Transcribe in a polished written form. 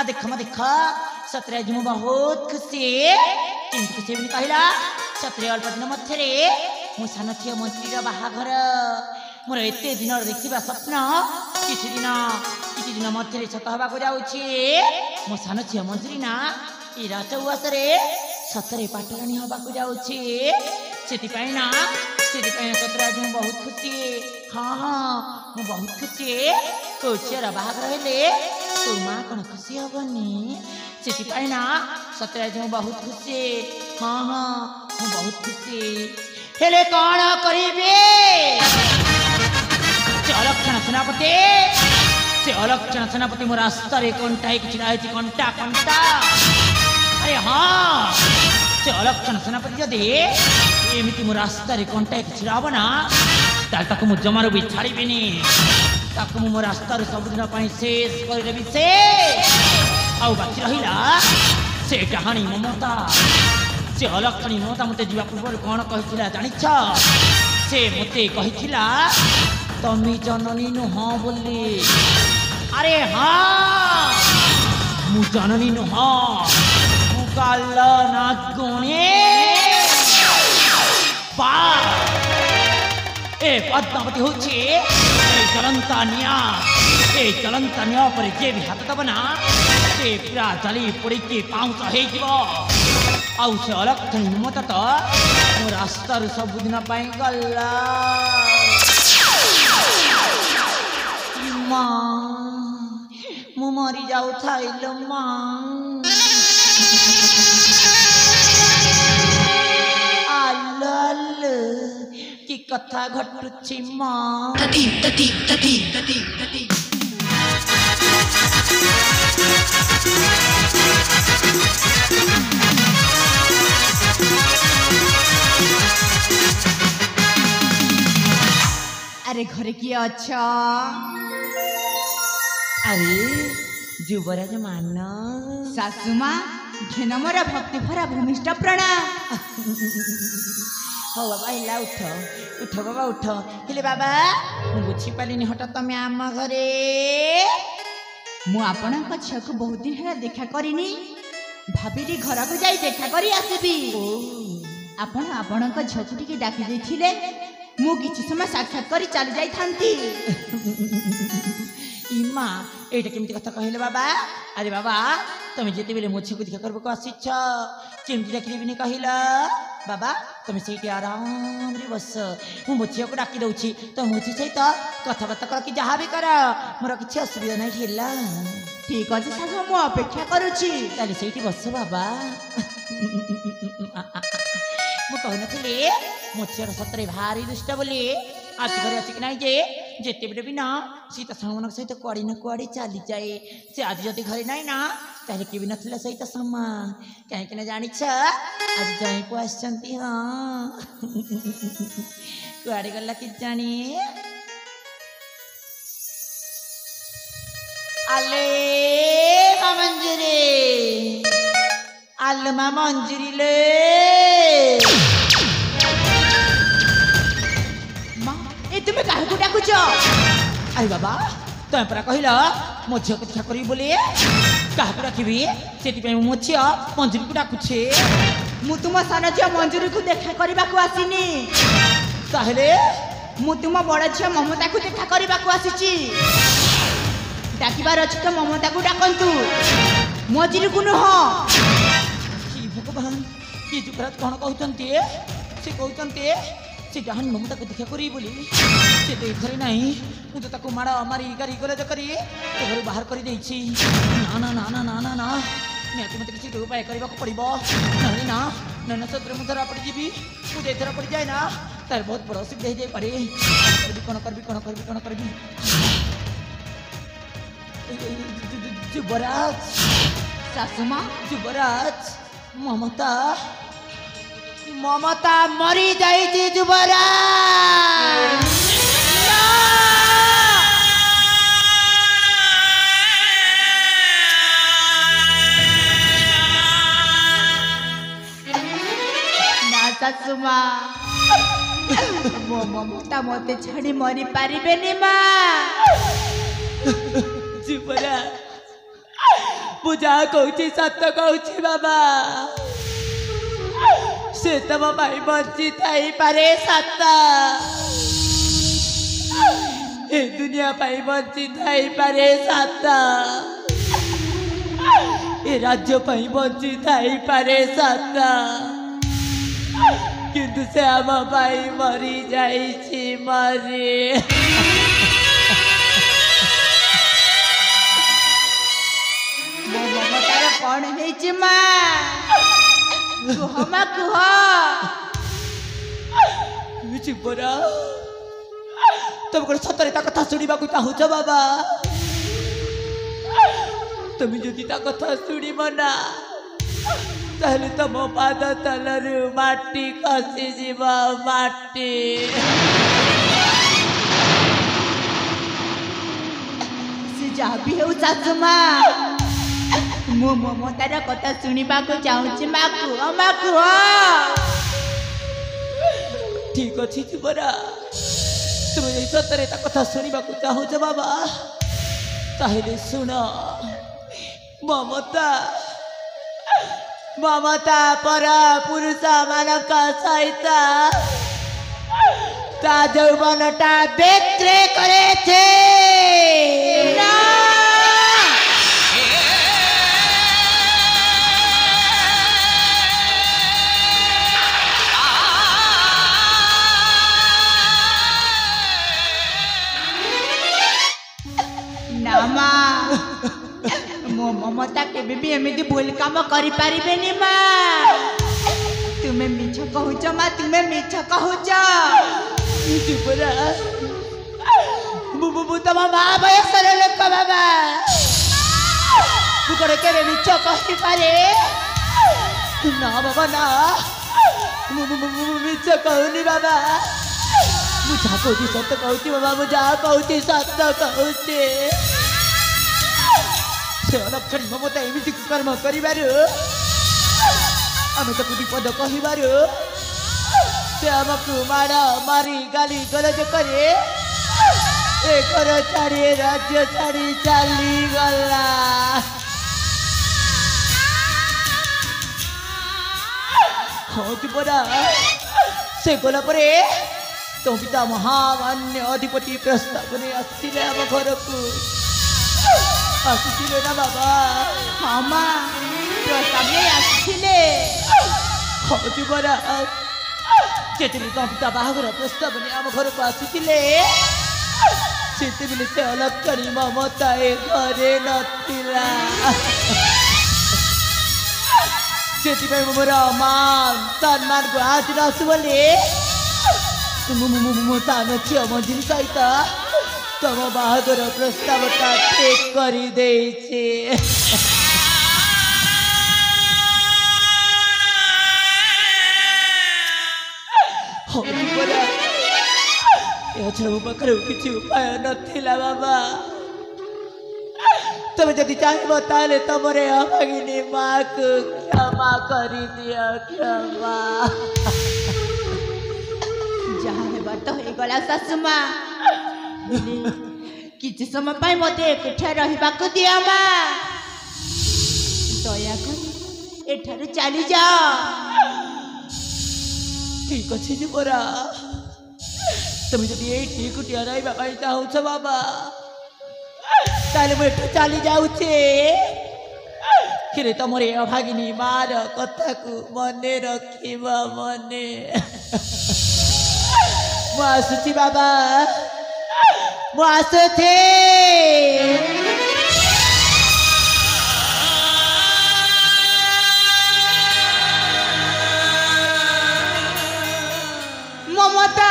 देख सतरे आज मु बहुत खुशी किंतु खुशी भी कहला सतरे अल्प दिन मध्य मो सान झील मंत्री बाहाघर मोर एत दिन देखा स्वप्न किसी दिन मध्य सत हवा जाऊे मो सान झील मंत्री ना ये राजउस सतरे पाटराणी हवा जाऊे से सतरे आज मु बहुत खुशी हाँ हाँ मु बहुत खुशी तो झीर बाहाघर हेले तो माँ कौन खुशी हेनी से सतरे आज मु बहुत खुशी हाँ हाँ मु बहुत खुशी हेले कौन करिबे से अलक्षण सेनापति से अलक्षण सेनापति मो रास्ता कंटा छिड़ा है कंटा कंटा अरे हाँ से अलक्षण सेनापति जदि एमती मो रास्ता कंटा छिड़ा हम ना ताकू मु जमार भी छाड़बी ताकू मो रास्ता सबुदिन शेष करदेवी से आउ बाकी रहा से कहानी ममता से अलक्षणी ममता मत जा पूर्व कौन कही जानिछ से मते कही तमी जननी नुह बोली अरे हाँ मु जननी नुह मु काल नागुणी ए पद्मावती हूँ चलंता निया पर जे भी हाथ दब ना से पूरा जली पड़ी पाउच हो से अलक्षणी ममता तो मो रास्ता सबुदिन गला मु मरी जाऊ थाइल आल की कथा घटुची माँ अरे घरे किए अच्छा अरे युवराज मान सासुमा घेन मोर भक्ति भरा भूमिष्ठ प्रणाम हो बाबा हिला उठ बाबा उठ हेले बाबा मु बुझी पालिनी हठात तमे आम घरे मु आपणक झील को बहुत दिन है देखा करिनी भाबिली घर को जाई देखा करी आसीबी आपण आपणक झील को टिके डाकी देथिले मु किछि समय साक्षात करी चली जाई थांती इमा एटा केमती कथा कहले बाबा अरे बाबा तुम जेते बेले मोछे को देखा करबो को आसीछ केमती देखले बिनी कहिला बाबा तुम सेठी आराम रे बस मु मोछे को डाकी दउछि तो मोछे सहित कथा बात कर कि जहा भी कर मोर किछि असुविधा नै हिला ठीक अछि सासु मु अपेक्षा करूछि ताले सेठी बस बाबा मु कहनथिले मोछे सतरे भारी दुष्ट बोली आज घरे अच्छी ना जे जेते बेले भी ना सीता सामान सहित कुआड़ी ना कुआड़ी चली जाए से आज जदि घरे ना ना ताले के भी नथिला सहित समा कहीं ना जानी आज जाई को आसचंती हाँ कुआड़ी गला कि जानी आले मंजरी आलमा मंजरी ले तुम्हें कहा को डाकुच आई बाबा तुम परा कहल मो झील को देखा करी बोले क्या डाकबी से मो झी मंजूरी को डाकुछे मु तुम सान झील मंजूरी को देखा करने को आसीनी ताहले मु तुम बड़ झील ममता को देखा करने को आसी डाकिबार अच्छी तो ममता को डाकंतु मंजूरी को नुह भगवान ये जुगराज कौन कहते से कहते से जहां ममता को देखा करी बोली से तो घरे नहीं मु तो ताको माड़ा मारी गारी गले करी घर बाहर कर देछि ना ना ना ना ना ना ना निहत मत किसी उपाय करबा को पड़िबो नहीं ना नन सत्र मु धरा पड़ जीबी मु जे धरा पड़ जाए ना तार बहुत बड़ असुविधा हो जाए पारे कौन करबी युवराज सासुमा युवराज ममता ममता मरी जाइए युवराज ना सासुमा मो ममता मते छाड़ी मरी पारिबेनी मां युवराज ମୁଁ ଯାହା କହୁଛି ସତ କହୁଛି ବାବା ସେ ତମ ପାଇଁ ବଞ୍ଚି ଥାଇପାରେ ସତ ଏ ଦୁନିଆ ପାଇଁ ବଞ୍ଚି ଥାଇପାରେ ସତ ଏ ରାଜ୍ୟ ପାଇଁ ବଞ୍ଚି ଥାଇପାରେ ସତ କିନ୍ତୁ ସେ ଆମ ପାଇଁ ମରି ଯାଇଛି ମରି ମୋ ମମତାର କଣ ହେଇଛି ମା କୁହ ମା କୁହ ପରା ତମେ କଣ ସତରେ ତା କଥା ଶୁଣିବାକୁ ଚାହୁଁଛ ବାବା তুমি যদি তা কথা শুনিব না তাহলে তম পাদ তলরু মাটি খসি যাব মাটি ସେ ଯାହା ବି ହେଉ ଶାଶୁ ମା ମୁଁ ମମତାର କଥା ଶୁଣିବାକୁ ଚାହୁଁଛି ମା କୁହ ମା କୁହ ঠিক ଅଛି ଯୁବରା তুমি ଯଦି ସତରେ ତା କଥା ଶୁଣିବାକୁ ଚାହୁଁଛ ବାବା ତାହେଲେ ଶୁଣ ମମତା ମମତା ପର ପୁରୁଷ ମାନଙ୍କ ସହିତ ତା ଯୌବନଟା ବିକ୍ରି କରେছে ନା ନା ମା ମୋ ମମତା କେବେ ବି ଏମିତି ଭୁଲ କାମ କରିପାରିବେନି ମା ତୁମେ ମିଛ କହୁଛ ମା ତୁମେ ମିଛ କହୁଛ ଯୁବରା ମୁଁ ତମ ମା ବୟସର ଲୋକ ବାବା ମୁଁ କଣ କେବେ ମିଛ କହିପାରେ ନା ବାବା ନା ମୁଁ ମିଛ କହୁନି ବାବା ମୁଁ ଯାହା କହୁଛି ସତ କହୁଛି ବାବା ମୁଁ ଯାହା କହୁଛି ସତ କହୁଛି ସେ ଅଲକ୍ଷଣୀ ମମତା ଏମିତି କର୍ମ କରିବାରୁ ଆମେ ତାକୁ ବିପଦ କହିବାରୁ ସେ ଆମକୁ ମାଡ଼ ମାରି ଗାଲି ଗଲଜ କରି ଏ ଘର ଛାଡ଼ି ରାଜ୍ୟ ଛାଡ଼ି ଚାଲିଗଲା ହଁ ପରା ସେ ଗଲା ପରେ ତୋ ପିତା ମହାମାନ୍ୟ ଅଧିପତି ପ୍ରସ୍ତାବ ନେଇ ଆସିଥିଲେ ଆମ ଘରକୁ ଆସିଥିଲେ ନା ବାବା ହଁ ମା ପ୍ରସ୍ତାବ ନେଇ ଆସିଥିଲେ ହଁ ଯୁବରା ଯେତେବେଳେ ତୋ ପିତା ବାହାଘର ପ୍ରସ୍ତାବ ନେଇ ଆମ ଘରକୁ ଆସିଥିଲେ ସେତେବେଳେ ସେ ଅଲକ୍ଷଣୀ ମମତା ଏ ଘରେ ନଥିଲା ସେଥିପାଇଁ ମୁଁ ମୋର ମାନ ସମ୍ମାନକୁ ଆଜ ନଆସୁ ବୋଲି ମୁଁ ସାନ ଝିଅ ମଞ୍ଜିନୀ ସହିତ ତମ ବାହାଘର ପ୍ରସ୍ତାବଟା ଠିକ୍ କରିଦେଇଛି ମୋ ପାଖରେ କିଛି ଉପାୟ ନଥିଲା ବାବା ତମେ ଯଦି ଚାହିଁବ ତାହେଲେ ତମର ଅଭାଗିନୀ ମାକୁ କ୍ଷମା କରିଦିଅ କ୍ଷମା ଯାହା ହେବାର ତ ହେଇଗଲା ଶାଶୁ ମା କିଛି ସମୟ ପାଇଁ ମୋତେ ଏକୁଟିଆ ରହିବାକୁ ଦିଅ ମା ଦୟାକରି ଏଠାରୁ ଚାଲିଯାଅ ଠିକ୍ ଅଛି ଯୁବରା তুমি যদি এইটি একুটিয়া রহবা পাই চাହୁଛ বাবা তাহলে ମୁଁ ଏଠୁ ଚାଲି ଯାଉଛି କିନ୍ତୁ ତମର ଏ ଅଭାଗିନୀ ମାର କଥାକୁ ମନେ ରଖିବ ମନେ ମୁଁ ଆସୁଛି ବାବା ମୁଁ ଆସୁଛି মমতা